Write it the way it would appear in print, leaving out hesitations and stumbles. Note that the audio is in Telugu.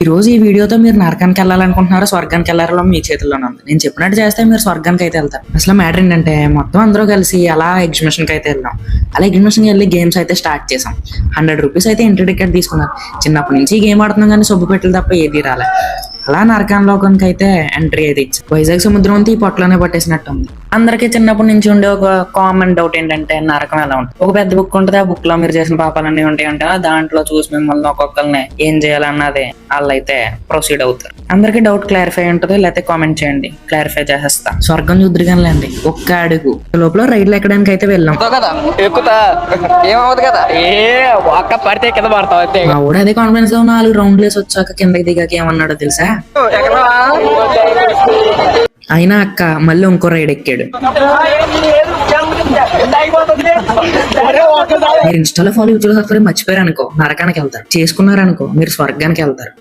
ఈ రోజు ఈ వీడియోతో మీరు నరకానికి వెళ్ళాలనుకుంటున్నారో స్వర్గానికి వెళ్ళాలో మీ చేతుల్లోనే ఉంది. నేను చెప్పినట్టు చేస్తే మీరు స్వర్గానికి అయితే వెళ్తారు. అసలు మ్యాటర్ ఏంటంటే మొత్తం అందరూ కలిసి అలా ఎగ్జిబిషన్ కి అయితే వెళ్ళాం. అలా ఎగ్జిబిషన్ కి వెళ్ళి గేమ్స్ అయితే స్టార్ట్ చేసాం. 100 రూపీస్ అయితే ఎంట్రీ టికెట్ తీసుకున్నారు. చిన్నప్పటి నుంచి ఈ గేమ్ ఆడుతున్నాం కానీ సొబ్బు పెట్టలు తప్ప ఏది రాలే. అలా నరకంలోకానికి అయితే ఎంట్రీ అయితే ఇచ్చి వైజాగ్ సముద్రం అంతా ఈ పొట్టలోనే పట్టేసినట్టు ఉంది. అందరికీ చిన్నప్పటి నుంచి ఉండే ఒక కామన్ డౌట్ ఏంటంటే నరకం ఎలా ఉంటుంది. ఒక పెద్ద బుక్ ఉంటుంది, ఆ బుక్ లో మీరు చేసిన పాపాలన్నీ ఉంటాయంటే దాంట్లో చూసి మిమ్మల్ని ఒక్కొక్కరిని ఏం చేయాలన్నది వాళ్ళు అయితే ప్రొసీడ్ అవుతారు. అందరికీ డౌట్ క్లారిఫై ఉంటుంది, లేకపోతే కామెంట్ చేయండి, క్లారిఫై చేసేస్తా. స్వర్గం చూద్దరుగానిలేండి ఒక్క అడుగు లోపల రైడ్లు ఎక్కడానికి అయితే వెళ్ళాం. మా ఊడు అదే కాన్ఫిడెన్స్ లో 4 రౌండ్లు వేసి వచ్చాక కిందకి దిగాక ఏమన్నాడో తెలుసా? అయినా అక్క మళ్ళీ ఇంకో రైడ్ ఎక్కాడు. మీరు ఇన్స్టాలో ఫాలో యూట్యూబ్ సబ్స్క్రైబ్ మర్చిపోయారు అనుకో నరకానికి వెళ్తారు, చేసుకున్నారనుకో మీరు స్వర్గానికి వెళ్తారు.